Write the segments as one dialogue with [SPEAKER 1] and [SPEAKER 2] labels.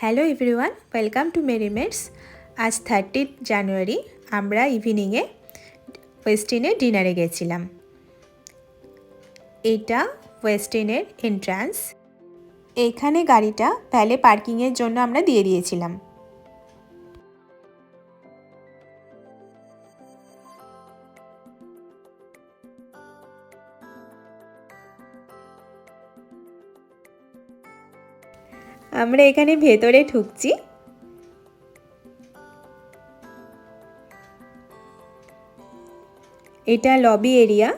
[SPEAKER 1] Hello everyone, welcome to merry mates. আজ 30 জানুয়ারি আমরা ইভিনিংয়ে ওয়েস্টিনে ডিনারে গেছিলাম। এটা ওয়েস্টিনের এন্ট্রান্স। এইখানে গাড়িটা ভ্যালে পার্কিংয়ের জন্য আমরা দিয়ে দিয়েছিলাম। আমরা এখানে ভেতরে ঢুকছি। এটা লবি এরিয়া।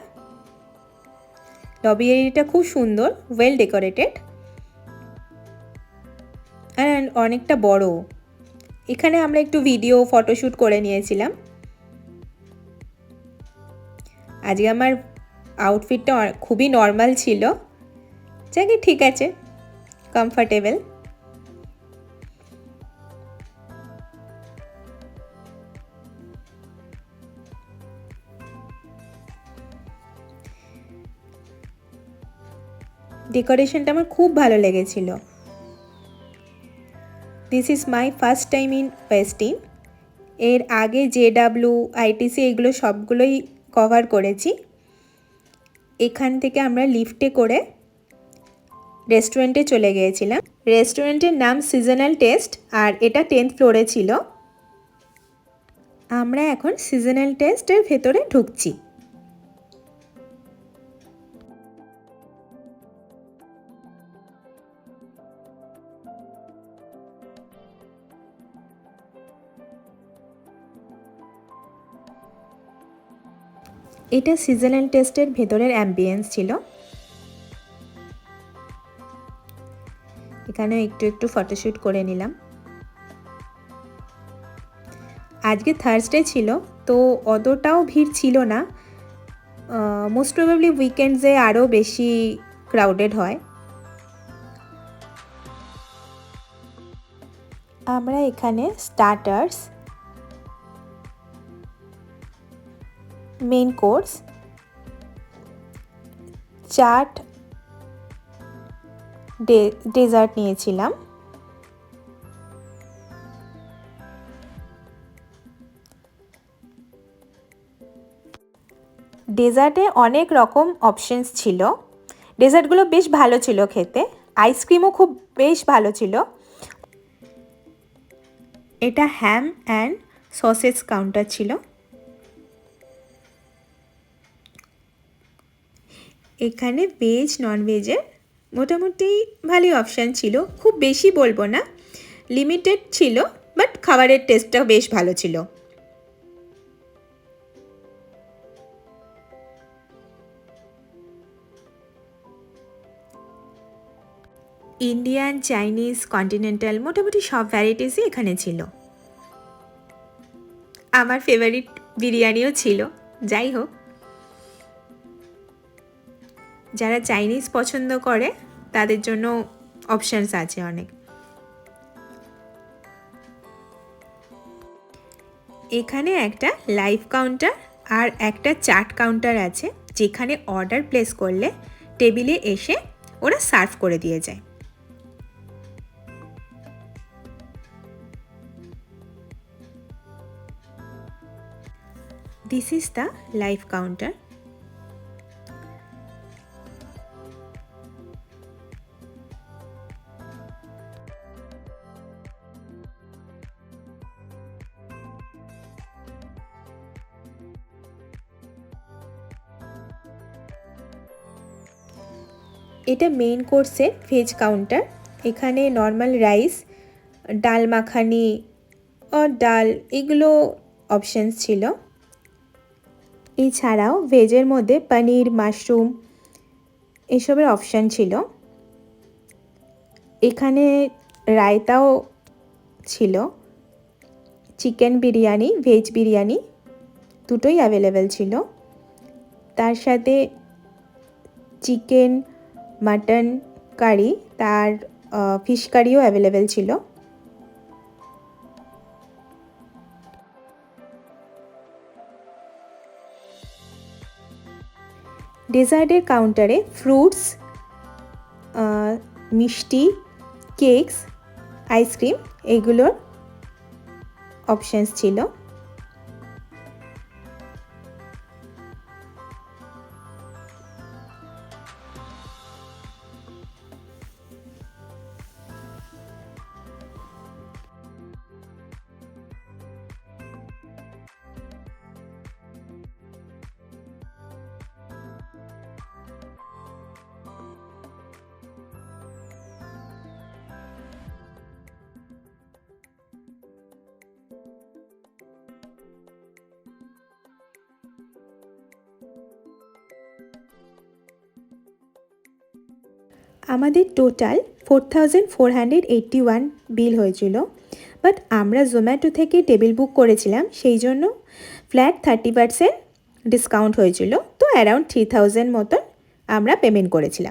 [SPEAKER 1] লবি এরিয়াটা খুব সুন্দর, ওয়েল ডেকোরেটেড অ্যান্ড অনেকটা বড়। এখানে আমরা একটু ভিডিও ফটোশ্যুট করে নিয়েছিলাম। আজকে আমার আউটফিটটা খুবই নর্মাল ছিল, যাকে ঠিক আছে, কমফর্টেবল। ডেকোরেশনটা আমার খুব ভালো লেগেছিল। This is my first time in ওয়েস্টিন। এর আগে JW, ITC এগুলো সবগুলোই কভার করেছি। এখান থেকে আমরা লিফটে করে রেস্টুরেন্টে চলে গিয়েছিলাম। রেস্টুরেন্টের নাম সিজনাল টেস্ট আর এটা 10th ফ্লোরে ছিল। আমরা এখন সিজনাল টেস্টের ভেতরে ঢুকছি। এটা সিজনাল টেস্টের ভেতরের অ্যাম্বিয়েন্স ছিল। এখানে একটু ফটোশ্যুট করে নিলাম। আজকে থার্সডে ছিল, তো অতটাও ভিড় ছিল না। মোস্ট প্রবাবলি উইকেন্ডসে আরও বেশি ক্রাউডেড হয়। আমরা এখানে starters, main course, chaat, dessert নিয়েছিলাম। ডেজার্টে অনেক রকম অপশনস ছিল। ডেজার্টগুলো বেশ ভালো ছিল খেতে। আইসক্রিমও খুব বেশ ভালো ছিল। এটা হ্যাম অ্যান্ড সসেজ কাউন্টার ছিল। এখানে ভেজ ননভেজের মোটামুটি ভালোই অপশান ছিল। খুব বেশি বলবো না, লিমিটেড ছিল, বাট খাবারের টেস্টটা বেশ ভালো ছিল। ইন্ডিয়ান, চাইনিজ, কন্টিনেন্টাল মোটামুটি সব ভ্যারাইটিসই এখানে ছিল। আমার ফেভারিট বিরিয়ানিও ছিল। যাই হোক, যারা চাইনিজ পছন্দ করে তাদের জন্য অপশানস আছে অনেক। এখানে একটা লাইভ কাউন্টার আর একটা চাট কাউন্টার আছে, যেখানে অর্ডার প্লেস করলে টেবিলে এসে ওরা সার্ভ করে দিয়ে যায়। This is the live counter. এটা মেইন কোর্সের ভেজ কাউন্টার। এখানে নর্মাল রাইস, ডাল মাখানি ও ডাল, এগুলো অপশানস ছিল। এছাড়াও ভেজের মধ্যে পনির, মাশরুম এসবের অপশান ছিল। এখানে রায়তাও ছিল। চিকেন বিরিয়ানি, ভেজ বিরিয়ানি দুটোই অ্যাভেলেবেল ছিল। তার সাথে চিকেন, মাটন কারি, তার ফিশ কারিও অ্যাভেলেবেল ছিল। ডেজার্টের কাউন্টারে ফ্রুটস, মিষ্টি, কেকস আইসক্রিম এইগুলোর অপশানস ছিল। আমাদের টোটাল 4481 বিল হয়েছিল, বাট আমরা জোম্যাটো থেকে টেবিল বুক করেছিলাম, সেই জন্য ফ্ল্যাট 30% ডিসকাউন্ট হয়েছিল, তো অ্যারাউন্ড 3000 মতন আমরা পেমেন্ট করেছিলাম।